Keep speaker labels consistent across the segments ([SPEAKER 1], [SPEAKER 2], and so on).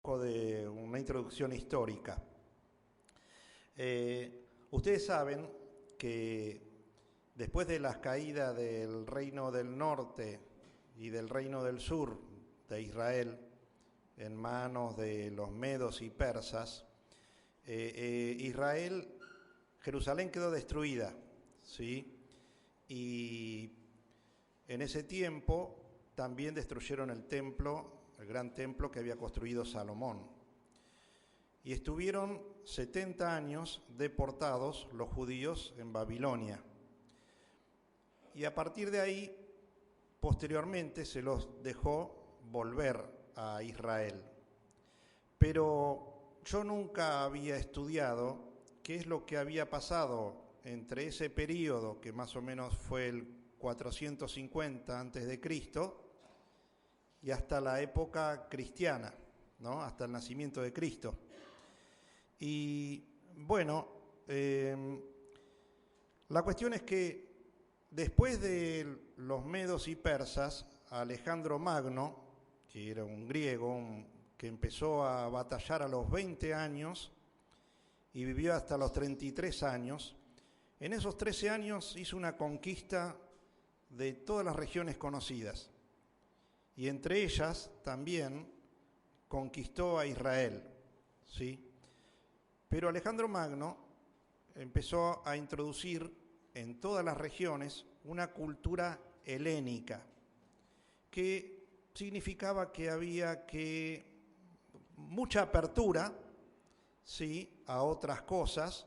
[SPEAKER 1] poco de una introducción histórica. Ustedes saben que después de la caída del Reino del Norte y del Reino del Sur de Israel en manos de los medos y persas, Jerusalén quedó destruida, ¿sí? Y en ese tiempo también destruyeron el templo, el gran templo que había construido Salomón. Y estuvieron 70 años deportados los judíos en Babilonia. Y a partir de ahí, posteriormente, se los dejó volver a Israel. Pero yo nunca había estudiado qué es lo que había pasado entre ese periodo, que más o menos fue el 450 a.C., y hasta la época cristiana, ¿no? Hasta el nacimiento de Cristo. Y bueno, la cuestión es que después de los medos y persas, Alejandro Magno, que era un griego, que empezó a batallar a los 20 años y vivió hasta los 33 años, en esos 13 años hizo una conquista de todas las regiones conocidas. Y entre ellas también conquistó a Israel, ¿sí? Pero Alejandro Magno empezó a introducir en todas las regiones una cultura helénica, que significaba que había mucha apertura, ¿sí?, a otras cosas,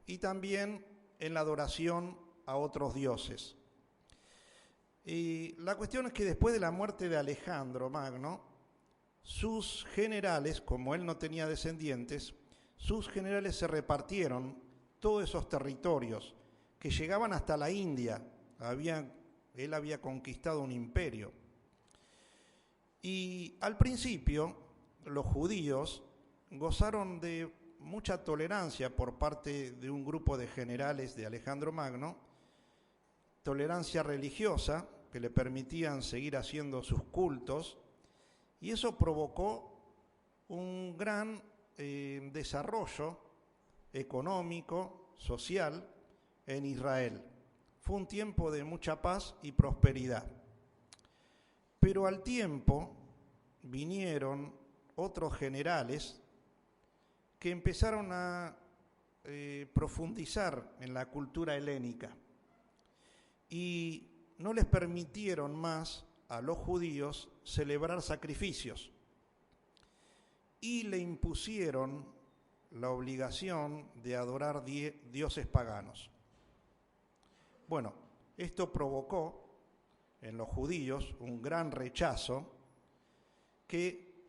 [SPEAKER 1] y también en la adoración a otros dioses. Y la cuestión es que después de la muerte de Alejandro Magno, sus generales, como él no tenía descendientes, sus generales se repartieron todos esos territorios que llegaban hasta la India. Él había conquistado un imperio. Y al principio, los judíos gozaron de mucha tolerancia por parte de un grupo de generales de Alejandro Magno, tolerancia religiosa, que le permitían seguir haciendo sus cultos, y eso provocó un gran desarrollo económico, social en Israel. Fue un tiempo de mucha paz y prosperidad. Pero al tiempo vinieron otros generales que empezaron a profundizar en la cultura helénica y no les permitieron más a los judíos celebrar sacrificios y le impusieron la obligación de adorar dioses paganos. Bueno, esto provocó en los judíos un gran rechazo que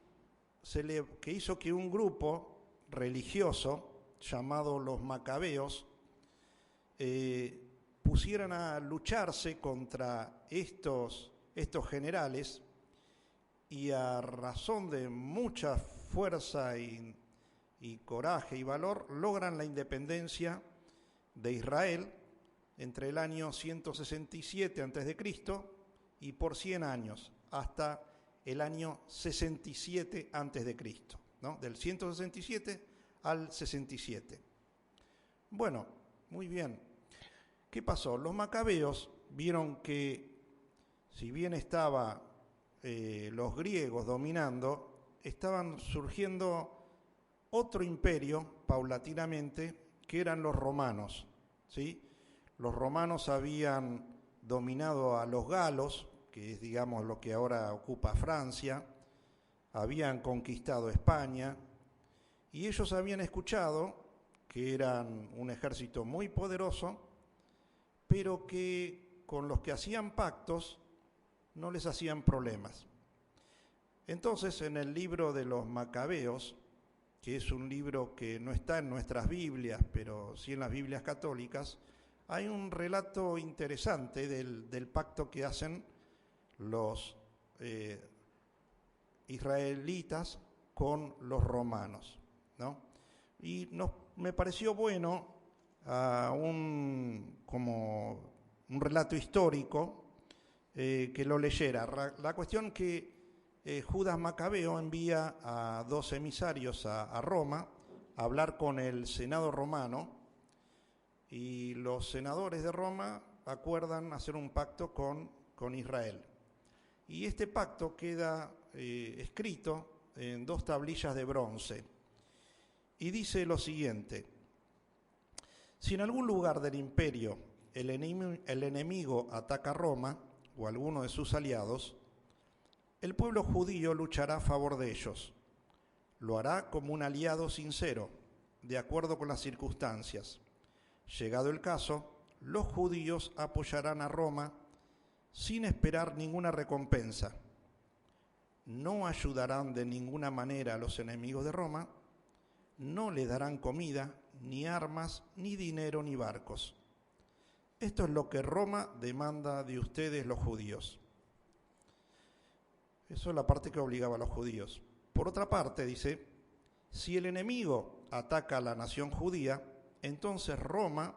[SPEAKER 1] hizo que un grupo religioso llamado los macabeos pusieran a lucharse contra estos generales, y a razón de mucha fuerza y coraje y valor logran la independencia de Israel entre el año 167 a.C. y por 100 años, hasta el año 67 a.C., ¿no? Del 167 al 67. Bueno, muy bien. ¿Qué pasó? Los macabeos vieron que, si bien estaban los griegos dominando, estaban surgiendo otro imperio paulatinamente, que eran los romanos, ¿sí? Los romanos habían dominado a los galos, que es, digamos, lo que ahora ocupa Francia, habían conquistado España, y ellos habían escuchado que eran un ejército muy poderoso, pero que con los que hacían pactos no les hacían problemas. Entonces, en el libro de los Macabeos, que es un libro que no está en nuestras Biblias, pero sí en las Biblias católicas, hay un relato interesante del pacto que hacen los israelitas con los romanos, ¿no? Y me pareció bueno como un relato histórico que lo leyera. La cuestión que Judas Macabeo envía a 2 emisarios a Roma a hablar con el Senado romano, y los senadores de Roma acuerdan hacer un pacto con Israel. Y este pacto queda escrito en 2 tablillas de bronce. Y dice lo siguiente: si en algún lugar del imperio el enemigo ataca a Roma o alguno de sus aliados, el pueblo judío luchará a favor de ellos. Lo hará como un aliado sincero, de acuerdo con las circunstancias. Llegado el caso, los judíos apoyarán a Roma sin esperar ninguna recompensa. No ayudarán de ninguna manera a los enemigos de Roma, no le darán comida, ni armas, ni dinero, ni barcos. Esto es lo que Roma demanda de ustedes los judíos. Eso es la parte que obligaba a los judíos. Por otra parte, dice, si el enemigo ataca a la nación judía, entonces Roma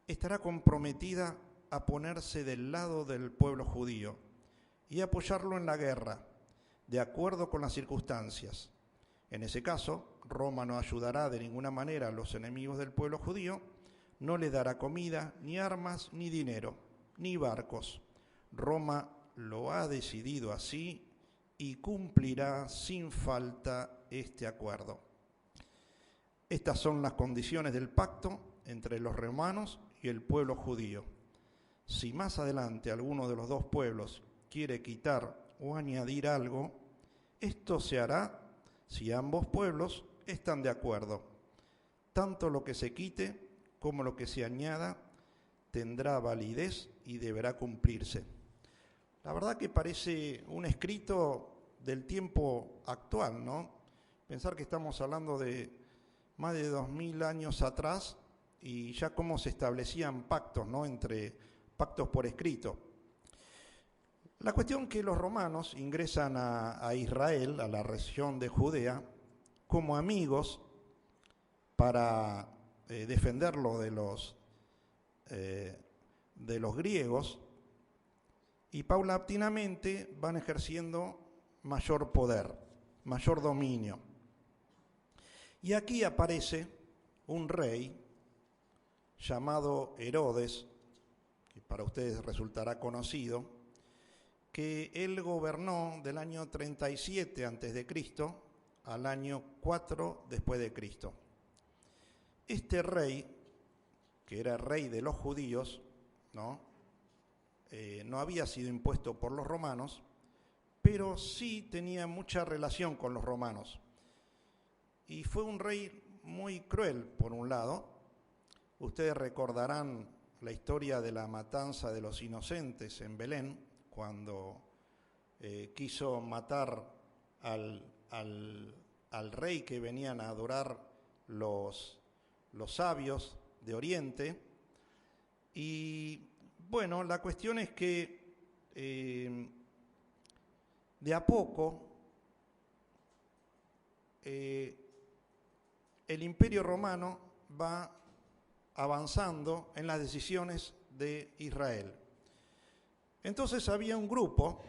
[SPEAKER 1] estará comprometida a ponerse del lado del pueblo judío y apoyarlo en la guerra, de acuerdo con las circunstancias. En ese caso, Roma no ayudará de ninguna manera a los enemigos del pueblo judío, no les dará comida, ni armas, ni dinero, ni barcos. Roma lo ha decidido así y cumplirá sin falta este acuerdo. Estas son las condiciones del pacto entre los romanos y el pueblo judío. Si más adelante alguno de los 2 pueblos quiere quitar o añadir algo, esto se hará si ambos pueblos están de acuerdo. Tanto lo que se quite como lo que se añada tendrá validez y deberá cumplirse. La verdad que parece un escrito del tiempo actual, ¿no? Pensar que estamos hablando de más de 2000 años atrás y ya cómo se establecían pactos, ¿no? Entre pactos por escrito. La cuestión que los romanos ingresan a Israel, a la región de Judea, como amigos para defenderlo de los griegos, y paulatinamente van ejerciendo mayor poder, mayor dominio. Y aquí aparece un rey llamado Herodes, que para ustedes resultará conocido, que él gobernó del año 37 a.C. al año 4 después de Cristo. Este rey, que era rey de los judíos, no había sido impuesto por los romanos, pero sí tenía mucha relación con los romanos. Y fue un rey muy cruel, por un lado. Ustedes recordarán la historia de la matanza de los inocentes en Belén, cuando quiso matar al rey que venían a adorar los sabios de Oriente. Y bueno, la cuestión es que de a poco el Imperio Romano va avanzando en las decisiones de Israel. Entonces había un grupo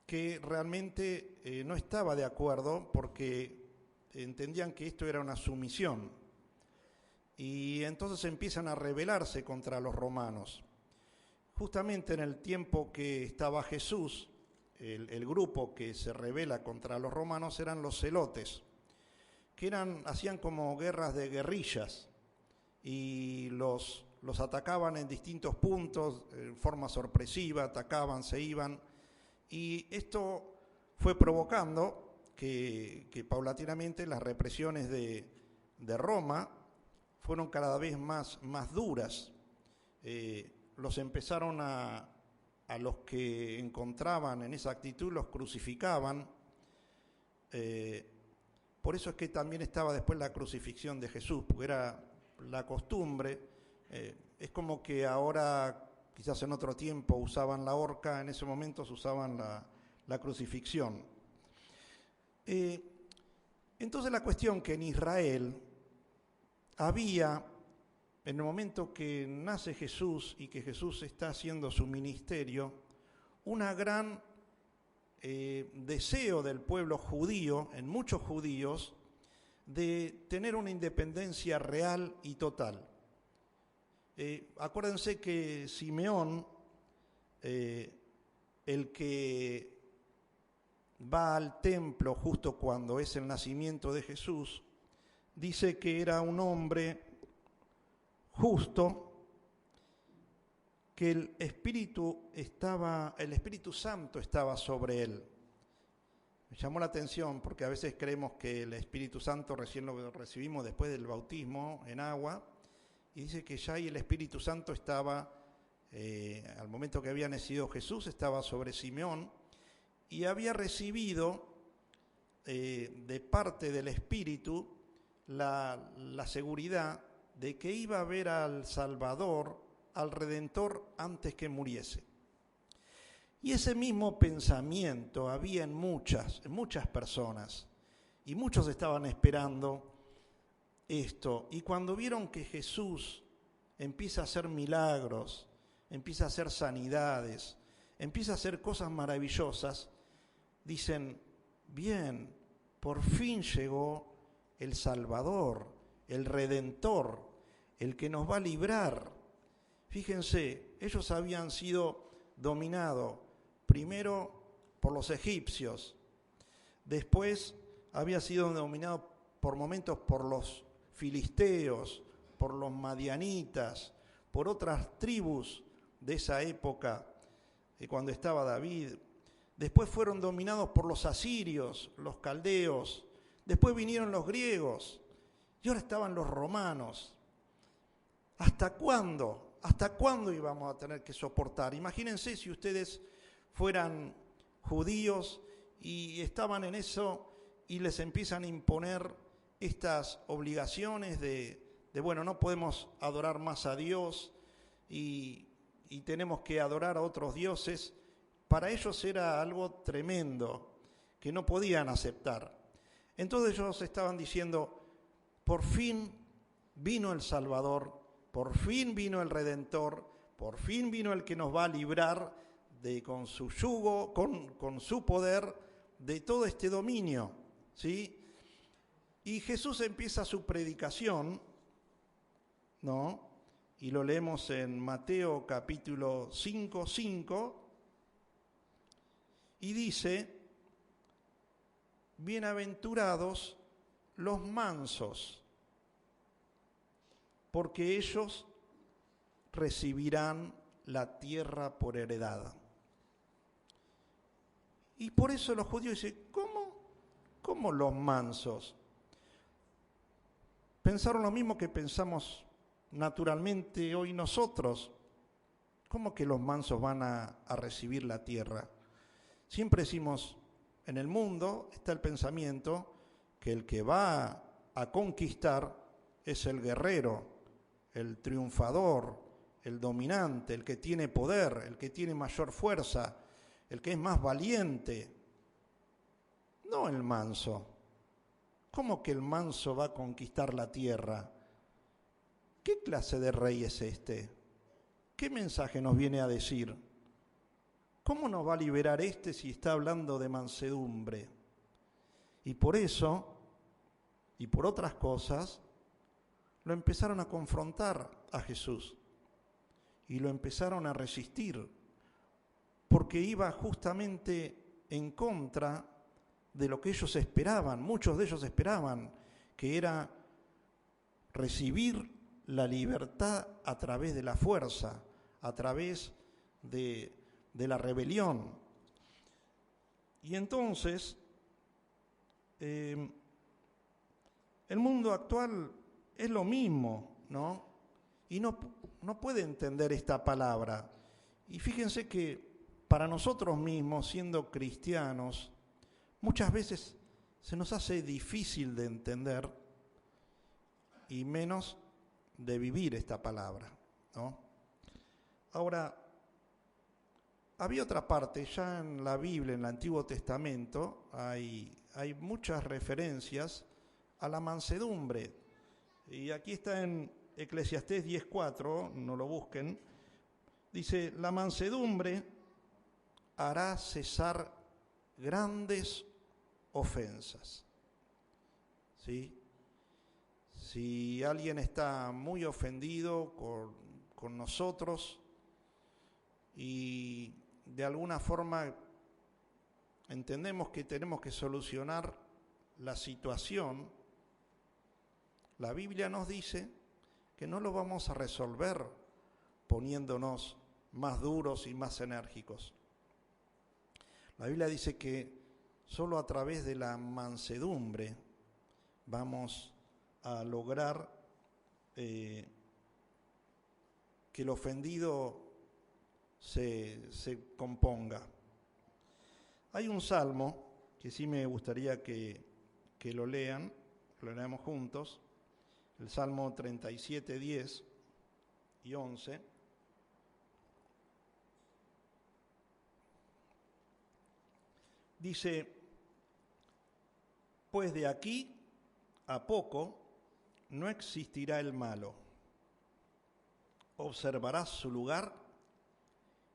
[SPEAKER 1] que realmente no estaba de acuerdo porque entendían que esto era una sumisión. Y entonces empiezan a rebelarse contra los romanos. Justamente en el tiempo que estaba Jesús, el grupo que se rebela contra los romanos eran los celotes, que hacían como guerras de guerrillas y los atacaban en distintos puntos, en forma sorpresiva, atacaban, se iban, y esto fue provocando que paulatinamente las represiones de Roma fueron cada vez más duras. Los empezaron a los que encontraban en esa actitud, los crucificaban. Por eso es que también estaba después la crucifixión de Jesús, porque era la costumbre. Es como que ahora, quizás en otro tiempo, usaban la horca, en ese momento se usaban la crucifixión. Entonces la cuestión que en Israel había, en el momento que nace Jesús y que Jesús está haciendo su ministerio, una gran deseo del pueblo judío, en muchos judíos, de tener una independencia real y total. Acuérdense que Simeón, el que va al templo justo cuando es el nacimiento de Jesús, dice que era un hombre justo, que el Espíritu Santo estaba sobre él. Me llamó la atención porque a veces creemos que el Espíritu Santo recién lo recibimos después del bautismo en agua, y dice que ya ahí el Espíritu Santo estaba, al momento que había nacido Jesús, estaba sobre Simeón, y había recibido de parte del Espíritu la seguridad de que iba a ver al Salvador, al Redentor, antes que muriese. Y ese mismo pensamiento había en muchas personas, y muchos estaban esperando esto. Y cuando vieron que Jesús empieza a hacer milagros, empieza a hacer sanidades, empieza a hacer cosas maravillosas, dicen, bien, por fin llegó el Salvador, el Redentor, el que nos va a librar. Fíjense, ellos habían sido dominados primero por los egipcios, después había sido dominado por momentos por los filisteos, por los madianitas, por otras tribus de esa época, cuando estaba David. Después fueron dominados por los asirios, los caldeos, después vinieron los griegos y ahora estaban los romanos. ¿Hasta cuándo? ¿Hasta cuándo íbamos a tener que soportar? Imagínense si ustedes fueran judíos y estaban en eso y les empiezan a imponer estas obligaciones de bueno, no podemos adorar más a Dios y tenemos que adorar a otros dioses. Para ellos era algo tremendo que no podían aceptar. Entonces ellos estaban diciendo, por fin vino el Salvador, por fin vino el Redentor, por fin vino el que nos va a librar con su yugo, con su poder, de todo este dominio, ¿sí? Y Jesús empieza su predicación, ¿no? Y lo leemos en Mateo capítulo 5, y dice, bienaventurados los mansos, porque ellos recibirán la tierra por heredad. Y por eso los judíos dicen, ¿cómo los mansos? Pensaron lo mismo que pensamos naturalmente hoy nosotros. ¿Cómo que los mansos van a recibir la tierra? Siempre decimos, en el mundo está el pensamiento que el que va a conquistar es el guerrero, el triunfador, el dominante, el que tiene poder, el que tiene mayor fuerza, el que es más valiente. No el manso. ¿Cómo que el manso va a conquistar la tierra? ¿Qué clase de rey es este? ¿Qué mensaje nos viene a decir? ¿Cómo nos va a liberar este si está hablando de mansedumbre? Y por eso, y por otras cosas, lo empezaron a confrontar a Jesús y lo empezaron a resistir, porque iba justamente en contra de lo que ellos esperaban. Muchos de ellos esperaban, que era recibir la libertad a través de la fuerza, a través de la rebelión. Y entonces, el mundo actual es lo mismo, ¿no? Y no puede entender esta palabra. Y fíjense que para nosotros mismos, siendo cristianos, muchas veces se nos hace difícil de entender y menos de vivir esta palabra, ¿no? Ahora, había otra parte, ya en la Biblia, en el Antiguo Testamento, hay muchas referencias a la mansedumbre. Y aquí está en Eclesiastés 10:4, no lo busquen, dice, la mansedumbre hará cesar grandes ofensas. ¿Sí? Si alguien está muy ofendido con nosotros y de alguna forma entendemos que tenemos que solucionar la situación, la Biblia nos dice que no lo vamos a resolver poniéndonos más duros y más enérgicos. La Biblia dice que solo a través de la mansedumbre vamos a lograr que el ofendido se componga. Hay un salmo que sí me gustaría que lo lean, lo leamos juntos, el Salmo 37, 10 y 11. Dice: pues de aquí a poco no existirá el malo. Observarás su lugar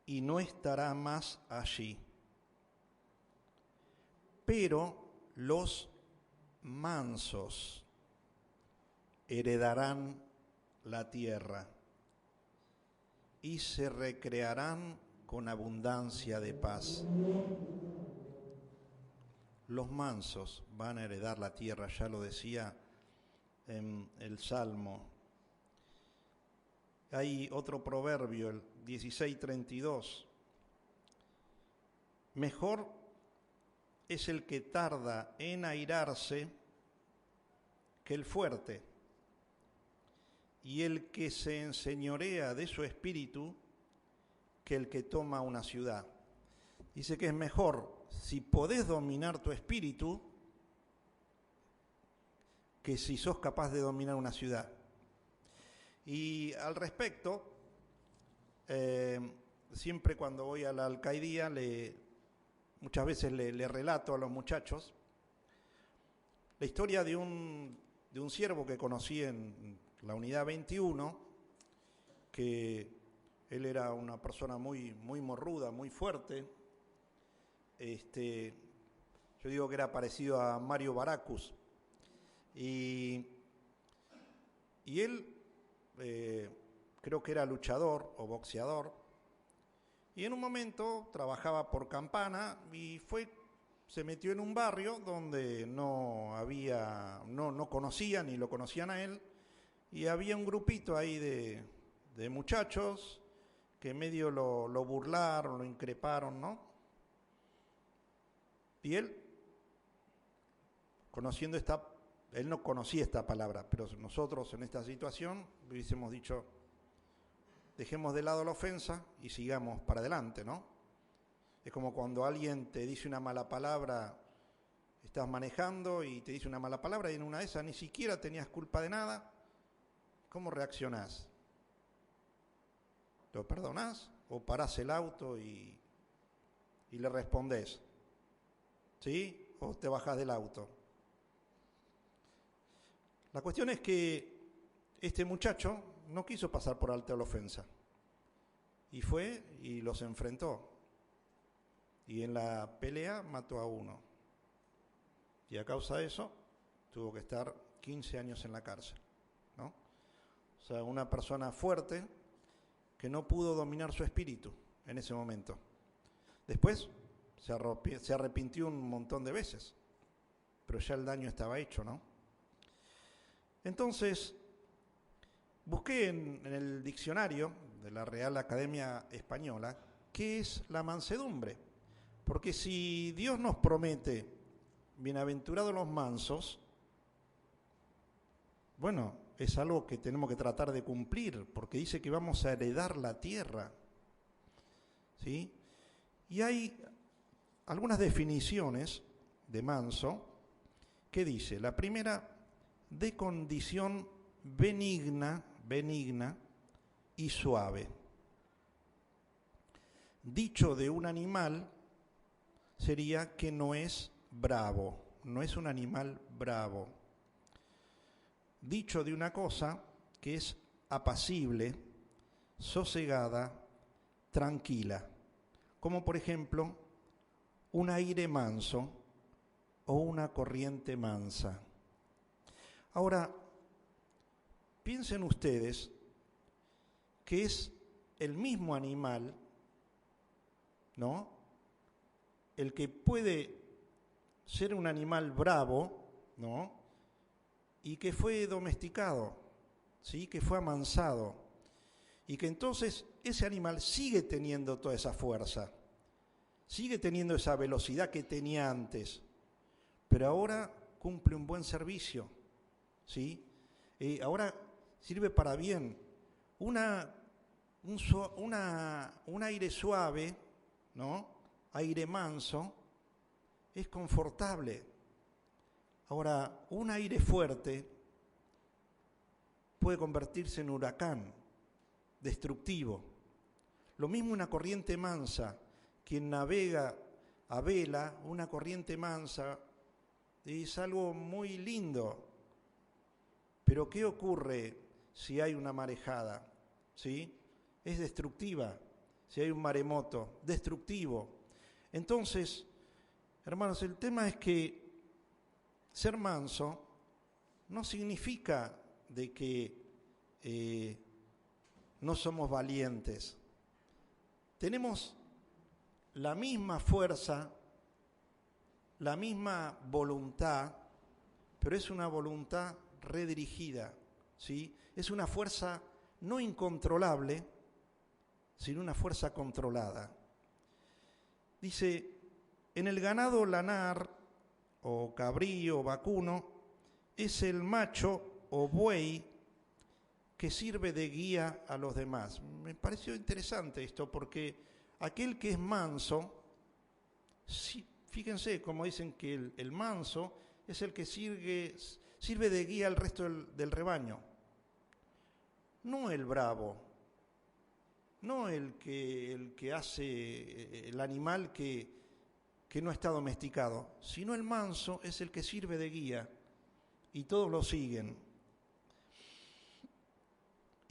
[SPEAKER 1] y no estará más allí. Pero los mansos heredarán la tierra y se recrearán con abundancia de paz. Los mansos van a heredar la tierra, ya lo decía en el Salmo. Hay otro proverbio, el 16:32. Mejor es el que tarda en airarse que el fuerte, y el que se enseñorea de su espíritu que el que toma una ciudad. Dice que es mejor, si podés dominar tu espíritu, que si sos capaz de dominar una ciudad. Y al respecto, siempre cuando voy a la alcaidía, muchas veces le relato a los muchachos la historia de un siervo que conocí en la unidad 21, que él era una persona muy morruda, muy fuerte. Yo digo que era parecido a Mario Baracus. Y él creo que era luchador o boxeador. Y en un momento trabajaba por Campana y se metió en un barrio donde no conocían ni lo conocían a él. Y había un grupito ahí de muchachos que medio lo burlaron, lo increparon, ¿no? Y él no conocía esta palabra, pero nosotros en esta situación hubiésemos dicho: dejemos de lado la ofensa y sigamos para adelante, ¿no? Es como cuando alguien te dice una mala palabra, estás manejando y te dice una mala palabra y en una de esas ni siquiera tenías culpa de nada. ¿Cómo reaccionás? ¿Lo perdonás o parás el auto y le respondés? ¿Sí? ¿O te bajás del auto? La cuestión es que este muchacho no quiso pasar por alto la ofensa. Y fue y los enfrentó. Y en la pelea mató a uno. Y a causa de eso tuvo que estar 15 años en la cárcel, ¿no? O sea, una persona fuerte que no pudo dominar su espíritu en ese momento. Después se arrepintió un montón de veces, pero ya el daño estaba hecho, ¿no? Entonces, busqué en el diccionario de la Real Academia Española qué es la mansedumbre. Porque si Dios nos promete, bienaventurados los mansos, bueno, es algo que tenemos que tratar de cumplir, porque dice que vamos a heredar la tierra, ¿sí? Y hay algunas definiciones de manso que dice: la primera, de condición benigna y suave. Dicho de un animal sería que no es bravo, no es un animal bravo. Dicho de una cosa que es apacible, sosegada, tranquila, como por ejemplo un aire manso o una corriente mansa. Ahora, piensen ustedes que es el mismo animal, ¿no?, el que puede ser un animal bravo, ¿no?, y que fue domesticado, ¿sí?, que fue amansado, y que entonces ese animal sigue teniendo toda esa fuerza, sigue teniendo esa velocidad que tenía antes, pero ahora cumple un buen servicio, ¿sí? Ahora sirve para bien. Un aire suave, ¿no?, aire manso, es confortable. Ahora, un aire fuerte puede convertirse en huracán, destructivo. Lo mismo una corriente mansa. Quien navega a vela, una corriente mansa, es algo muy lindo. Pero ¿qué ocurre si hay una marejada? ¿Sí? Es destructiva. Si hay un maremoto, destructivo. Entonces, hermanos, el tema es que ser manso no significa de que no somos valientes. Tenemos la misma fuerza, la misma voluntad, pero es una voluntad redirigida, ¿sí? Es una fuerza no incontrolable, sino una fuerza controlada. Dice, en el ganado lanar, o cabrío, o vacuno, es el macho o buey que sirve de guía a los demás. Me pareció interesante esto, porque aquel que es manso, fíjense cómo dicen que el manso es el que sirve de guía al resto del rebaño. No el bravo, no el que hace el animal que no está domesticado, sino el manso es el que sirve de guía y todos lo siguen.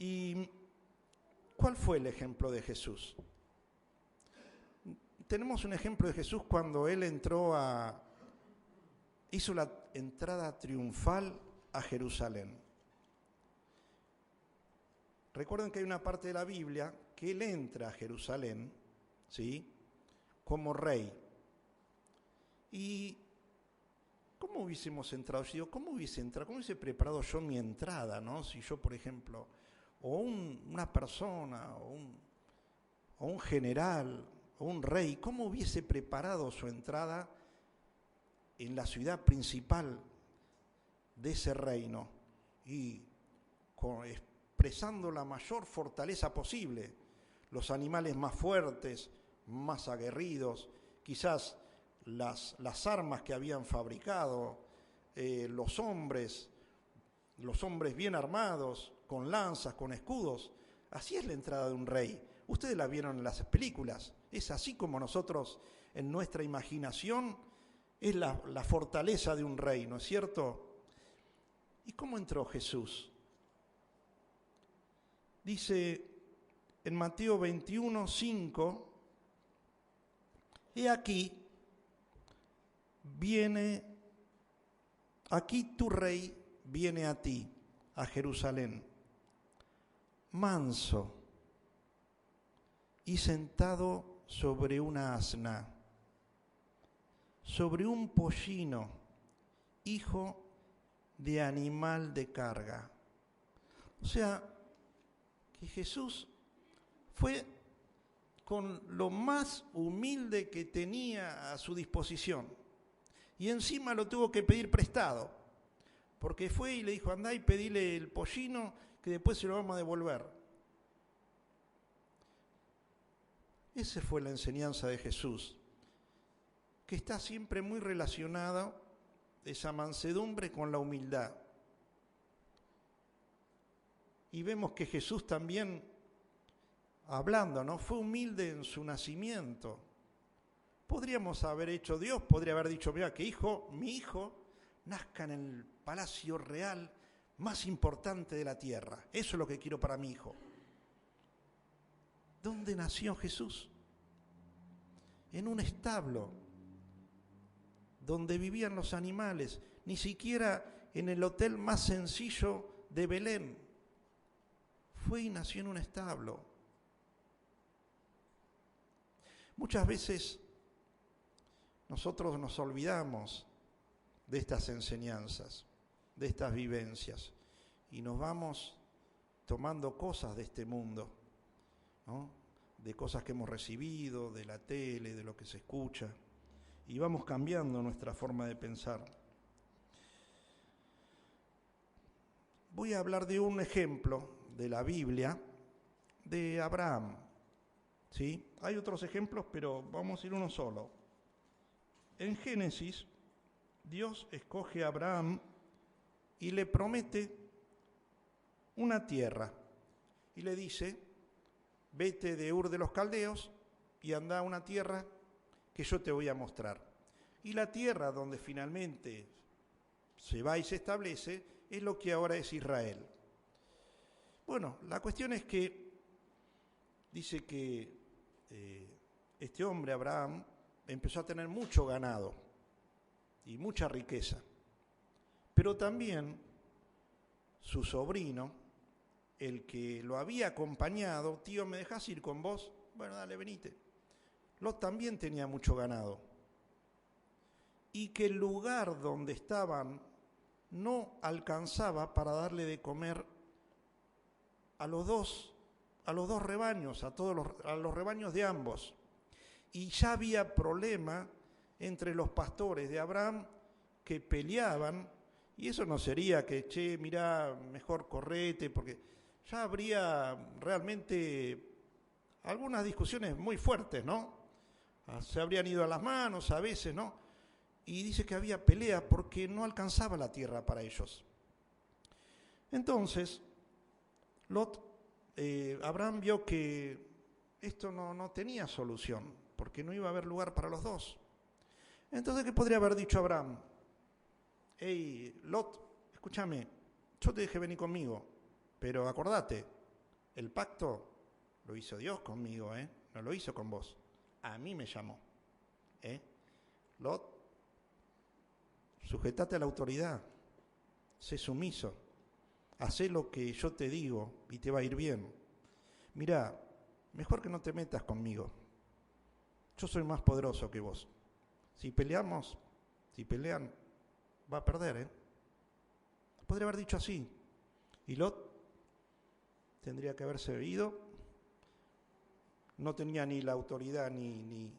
[SPEAKER 1] ¿Y cuál fue el ejemplo de Jesús? Tenemos un ejemplo de Jesús cuando él hizo la entrada triunfal a Jerusalén. Recuerden que hay una parte de la Biblia que él entra a Jerusalén, ¿sí?, como rey. ¿Y cómo hubiésemos entrado? Yo digo, ¿cómo hubiese entrado? ¿Cómo hubiese preparado yo mi entrada, no? Si yo, por ejemplo, o una persona, o un general, o un rey, ¿cómo hubiese preparado su entrada en la ciudad principal de ese reino? Y expresando la mayor fortaleza posible, los animales más fuertes, más aguerridos, quizás las armas que habían fabricado, los hombres bien armados, con lanzas, con escudos. Así es la entrada de un rey. Ustedes la vieron en las películas. Es así como nosotros, en nuestra imaginación, es la fortaleza de un rey, ¿no es cierto? ¿Y cómo entró Jesús? Dice en Mateo 21, 5, he aquí tu rey viene a ti, a Jerusalén, manso y sentado sobre una asna, sobre un pollino, hijo de animal de carga. O sea, que Jesús fue con lo más humilde que tenía a su disposición. Y encima lo tuvo que pedir prestado, porque fue y le dijo, andá y pedile el pollino, que después se lo vamos a devolver. Esa fue la enseñanza de Jesús, que está siempre muy relacionada esa mansedumbre con la humildad. Y vemos que Jesús también, hablando, ¿no?, fue humilde en su nacimiento. Podríamos haber hecho, Dios podría haber dicho, mira, que mi hijo nazca en el palacio real más importante de la tierra. Eso es lo que quiero para mi hijo. ¿Dónde nació Jesús? En un establo, donde vivían los animales, ni siquiera en el hotel más sencillo de Belén. Fue y nació en un establo. Muchas veces nosotros nos olvidamos de estas enseñanzas, de estas vivencias, y nos vamos tomando cosas de este mundo, ¿no? De cosas que hemos recibido, de la tele, de lo que se escucha, y vamos cambiando nuestra forma de pensar. Voy a hablar de un ejemplo de la Biblia, de Abraham, ¿sí? Hay otros ejemplos, pero vamos a ir uno solo. En Génesis, Dios escoge a Abraham y le promete una tierra, y le dice: vete de Ur de los Caldeos y anda a una tierra que yo te voy a mostrar. Y la tierra donde finalmente se va y se establece es lo que ahora es Israel. Bueno, la cuestión es que dice que este hombre, Abraham, empezó a tener mucho ganado y mucha riqueza. Pero también su sobrino, el que lo había acompañado: tío, ¿me dejás ir con vos? Bueno, dale, venite. Lot también tenía mucho ganado. Y que el lugar donde estaban no alcanzaba para darle de comer a los dos rebaños, a los rebaños de ambos. Y ya había problema entre los pastores de Abraham que peleaban, y eso no sería que, che, mirá, mejor correte, porque ya habría realmente algunas discusiones muy fuertes, ¿no? Se habrían ido a las manos a veces, ¿no? Y dice que había pelea porque no alcanzaba la tierra para ellos. Entonces, Abraham vio que esto no tenía solución, porque no iba a haber lugar para los dos. Entonces, ¿qué podría haber dicho Abraham? Hey, Lot, escúchame, yo te dejé venir conmigo, pero acordate, el pacto lo hizo Dios conmigo, no lo hizo con vos. A mí me llamó. Lot, sujetate a la autoridad, sé sumiso, hacé lo que yo te digo y te va a ir bien. Mirá, mejor que no te metas conmigo. Yo soy más poderoso que vos. Si pelean, va a perder, Podría haber dicho así. Y Lot tendría que haberse ido. No tenía ni la autoridad ni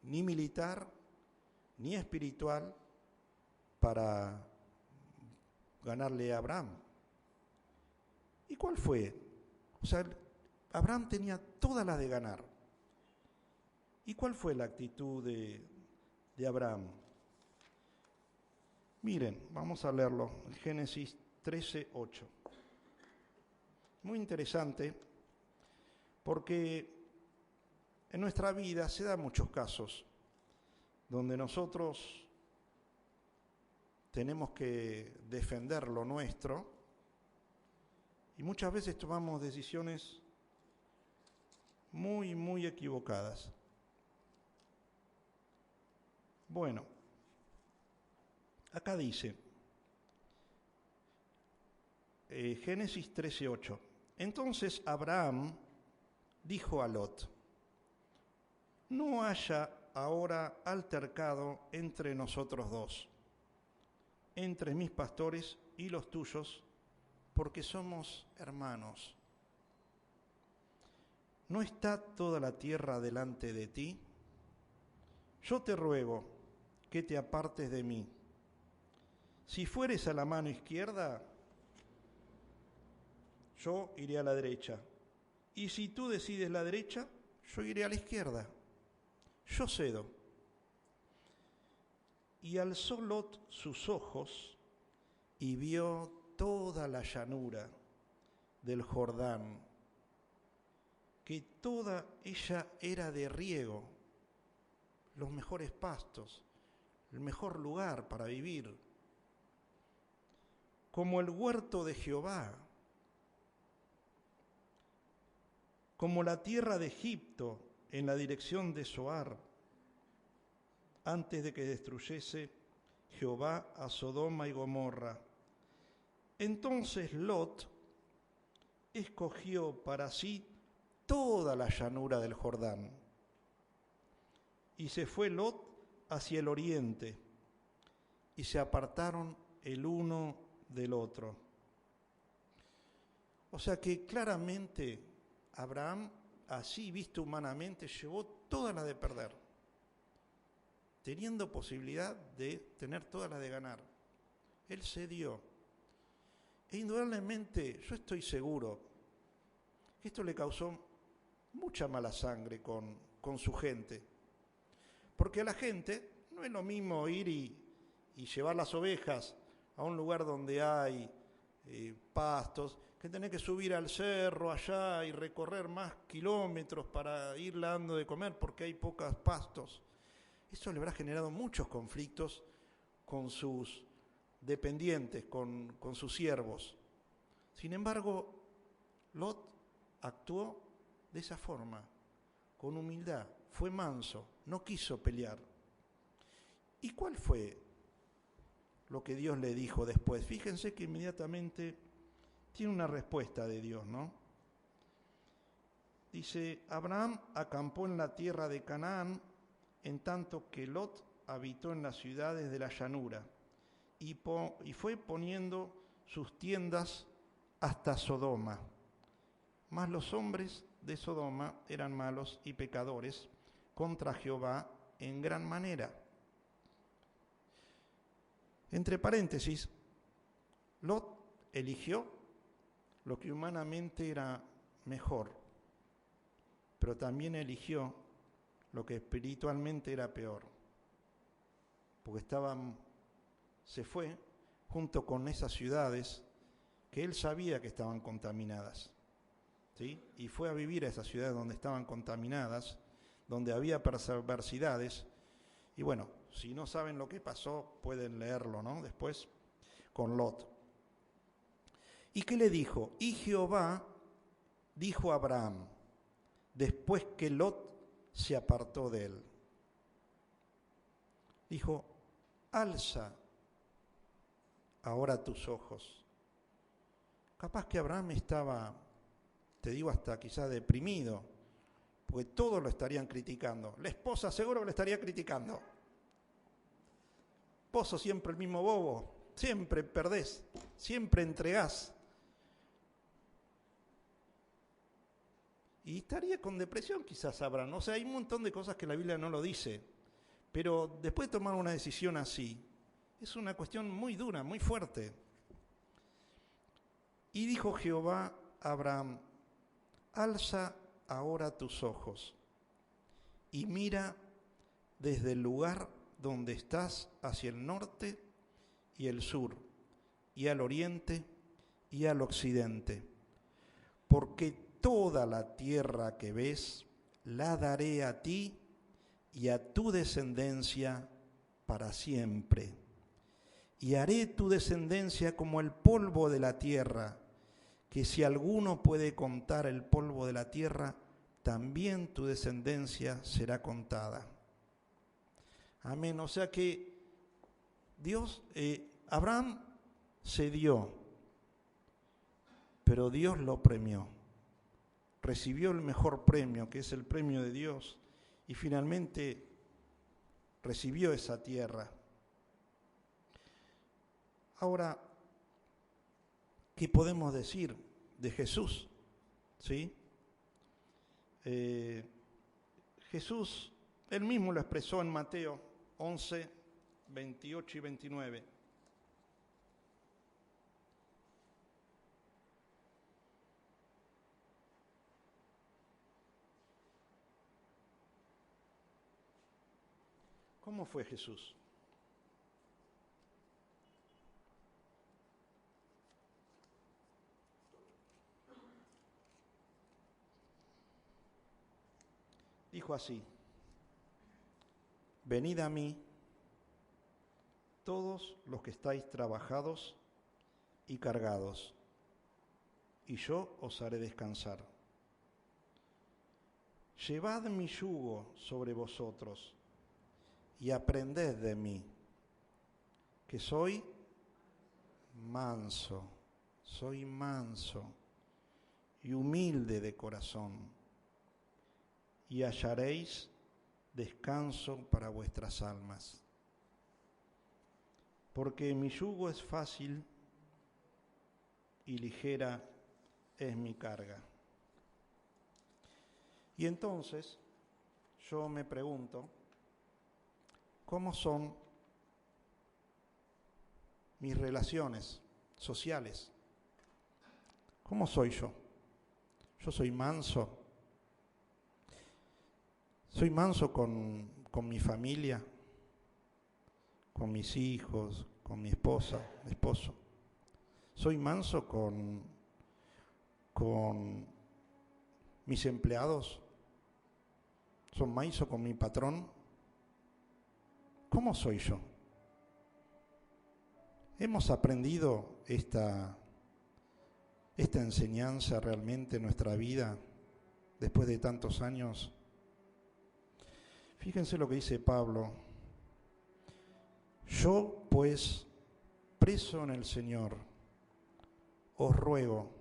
[SPEAKER 1] militar, ni espiritual para ganarle a Abraham. ¿Y cuál fue? O sea, Abraham tenía todas las de ganar. ¿Y cuál fue la actitud de Abraham? Miren, vamos a leerlo, Génesis 13:8. Muy interesante, porque en nuestra vida se dan muchos casos donde nosotros tenemos que defender lo nuestro y muchas veces tomamos decisiones muy, muy equivocadas. Bueno, acá dice, Génesis 13:8. Entonces Abraham dijo a Lot: no haya ahora altercado entre nosotros dos, entre mis pastores y los tuyos, porque somos hermanos. ¿No está toda la tierra delante de ti? Yo te ruego que te apartes de mí. Si fueres a la mano izquierda, yo iré a la derecha. Y si tú decides la derecha, yo iré a la izquierda. Yo cedo. Y alzó Lot sus ojos y vio toda la llanura del Jordán, que toda ella era de riego, los mejores pastos, el mejor lugar para vivir, como el huerto de Jehová, como la tierra de Egipto en la dirección de Zoar. antes de que destruyese Jehová a Sodoma y Gomorra. Entonces Lot escogió para sí toda la llanura del Jordán, y se fue Lot hacia el oriente, y se apartaron el uno del otro. O sea que claramente Abraham, así visto humanamente, llevó toda la de perder, teniendo posibilidad de tener toda la de ganar. Él cedió. E indudablemente yo estoy seguro que esto le causó mucha mala sangre con su gente. Porque a la gente no es lo mismo ir y llevar las ovejas a un lugar donde hay pastos, que tener que subir al cerro allá y recorrer más kilómetros para irle dando de comer porque hay pocos pastos. Eso le habrá generado muchos conflictos con sus dependientes, con sus siervos. Sin embargo, Lot actuó de esa forma, con humildad, fue manso, no quiso pelear. ¿Y cuál fue lo que Dios le dijo después? Fíjense que inmediatamente tiene una respuesta de Dios, ¿no? Dice, Abraham acampó en la tierra de Canaán, en tanto que Lot habitó en las ciudades de la llanura, y fue poniendo sus tiendas hasta Sodoma. Mas los hombres de Sodoma eran malos y pecadores contra Jehová en gran manera. Entre paréntesis, Lot eligió lo que humanamente era mejor, pero también eligió lo que espiritualmente era peor, porque se fue junto con esas ciudades que él sabía que estaban contaminadas, ¿sí? Y fue a vivir a esas ciudades donde estaban contaminadas, donde había perversidades. Y bueno, si no saben lo que pasó, pueden leerlo, ¿no? Después, con Lot. ¿Y qué le dijo? Y Jehová dijo a Abraham, después que Lot se apartó de él, dijo, alza ahora tus ojos. Capaz que Abraham estaba, te digo, hasta quizás deprimido, porque todos lo estarían criticando. La esposa seguro que lo estaría criticando. Vos sos siempre el mismo bobo, siempre perdés, siempre entregás. Y estaría con depresión quizás Abraham. O sea, hay un montón de cosas que la Biblia no lo dice. Pero después de tomar una decisión así, es una cuestión muy dura, muy fuerte. Y dijo Jehová a Abraham, alza ahora tus ojos y mira desde el lugar donde estás hacia el norte y el sur, y al oriente y al occidente, porque toda la tierra que ves la daré a ti y a tu descendencia para siempre. Y haré tu descendencia como el polvo de la tierra, que si alguno puede contar el polvo de la tierra, también tu descendencia será contada. Amén. O sea que Abraham cedió, pero Dios lo premió. Recibió el mejor premio, que es el premio de Dios, y finalmente recibió esa tierra. Ahora, ¿qué podemos decir de Jesús? ¿Sí? Jesús, él mismo lo expresó en Mateo 11, 28 y 29. ¿Cómo fue Jesús? Dijo así, venid a mí todos los que estáis trabajados y cargados, y yo os haré descansar. Llevad mi yugo sobre vosotros y aprended de mí, que soy manso y humilde de corazón, y hallaréis descanso para vuestras almas. Porque mi yugo es fácil y ligera es mi carga. Y entonces yo me pregunto, ¿cómo son mis relaciones sociales? ¿Cómo soy yo? Yo soy manso. Soy manso con mi familia, con mis hijos, con mi esposo. Soy manso con mis empleados. Soy manso con mi patrón. ¿Cómo soy yo? ¿Hemos aprendido esta enseñanza realmente en nuestra vida después de tantos años? Fíjense lo que dice Pablo. Yo, pues, preso en el Señor, os ruego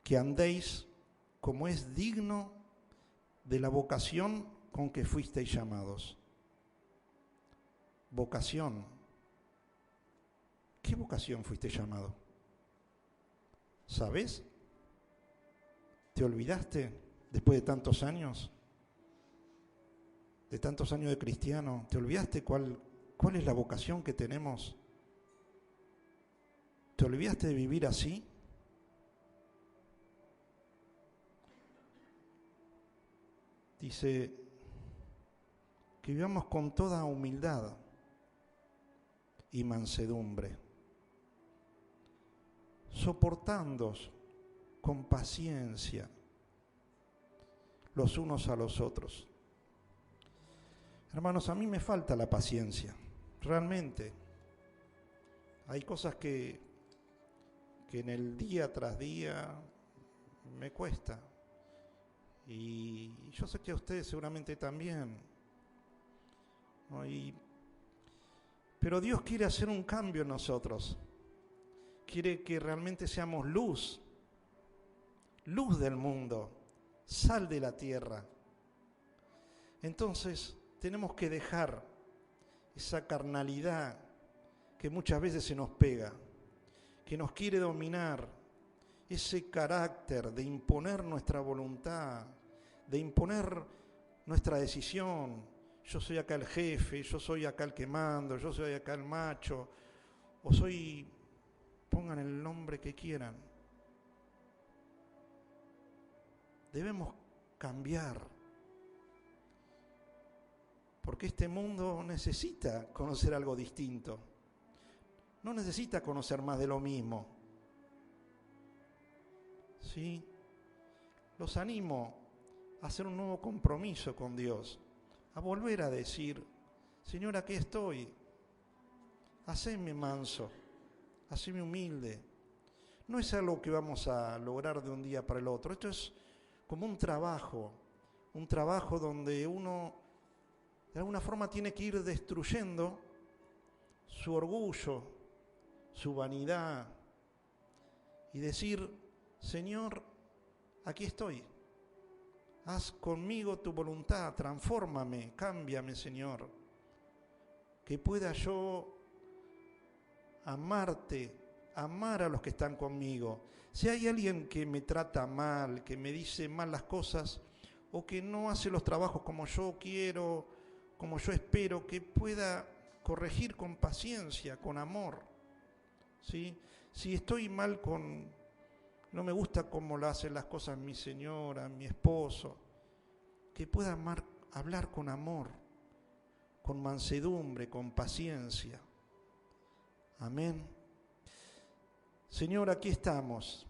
[SPEAKER 1] que andéis como es digno de la vocación con que fuisteis llamados. Vocación. ¿Qué vocación fuiste llamado? ¿Sabes? ¿Te olvidaste después de tantos años? De tantos años de cristiano, ¿te olvidaste cuál es la vocación que tenemos? ¿Te olvidaste de vivir así? Dice que vivamos con toda humildad y mansedumbre, soportándoos con paciencia los unos a los otros. Hermanos, a mí me falta la paciencia, realmente. Hay cosas que en el día tras día me cuesta. Y yo sé que a ustedes seguramente también, ¿no? Pero Dios quiere hacer un cambio en nosotros. Quiere que realmente seamos luz del mundo, sal de la tierra. Entonces tenemos que dejar esa carnalidad que muchas veces se nos pega, que nos quiere dominar, ese carácter de imponer nuestra voluntad, de imponer nuestra decisión. Yo soy acá el jefe, yo soy acá el que mando, yo soy acá el macho, o soy, pongan el nombre que quieran. Debemos cambiar, porque este mundo necesita conocer algo distinto. No necesita conocer más de lo mismo. ¿Sí? Los animo a hacer un nuevo compromiso con Dios, a volver a decir, Señor, aquí estoy, haceme manso, haceme humilde. No es algo que vamos a lograr de un día para el otro, esto es como un trabajo donde uno de alguna forma tiene que ir destruyendo su orgullo, su vanidad y decir, Señor, aquí estoy, haz conmigo tu voluntad, transfórmame, cámbiame, Señor, que pueda yo amarte, amar a los que están conmigo. Si hay alguien que me trata mal, que me dice mal las cosas, o que no hace los trabajos como yo quiero, como yo espero, que pueda corregir con paciencia, con amor. ¿Sí? Si estoy mal no me gusta cómo lo hacen las cosas mi señora, mi esposo, que pueda hablar con amor, con mansedumbre, con paciencia. Amén. Señor, aquí estamos.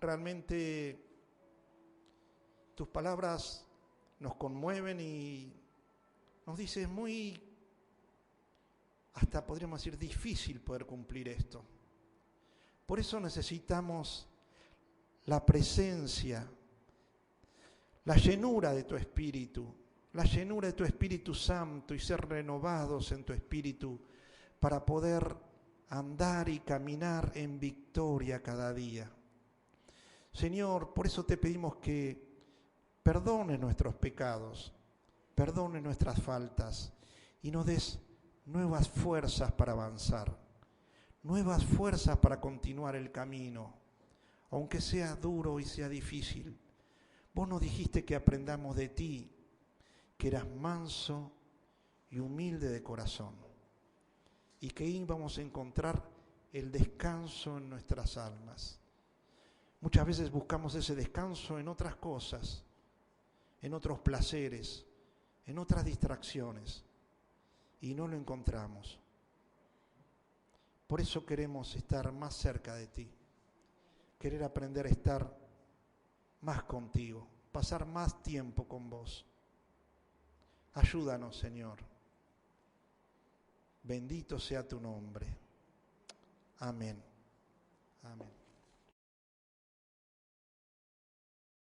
[SPEAKER 1] Realmente tus palabras nos conmueven y nos dice, es muy, hasta podríamos decir, difícil poder cumplir esto. Por eso necesitamos la presencia, la llenura de tu Espíritu, la llenura de tu Espíritu Santo y ser renovados en tu Espíritu para poder andar y caminar en victoria cada día. Señor, por eso te pedimos que perdones nuestros pecados, perdones nuestras faltas y nos des nuevas fuerzas para avanzar, nuevas fuerzas para continuar el camino, aunque sea duro y sea difícil. Vos nos dijiste que aprendamos de ti, que eras manso y humilde de corazón, y que íbamos a encontrar el descanso en nuestras almas. Muchas veces buscamos ese descanso en otras cosas, en otros placeres, en otras distracciones, y no lo encontramos. Por eso queremos estar más cerca de ti, querer aprender a estar más contigo, pasar más tiempo con vos. Ayúdanos, Señor. Bendito sea tu nombre. Amén. Amén.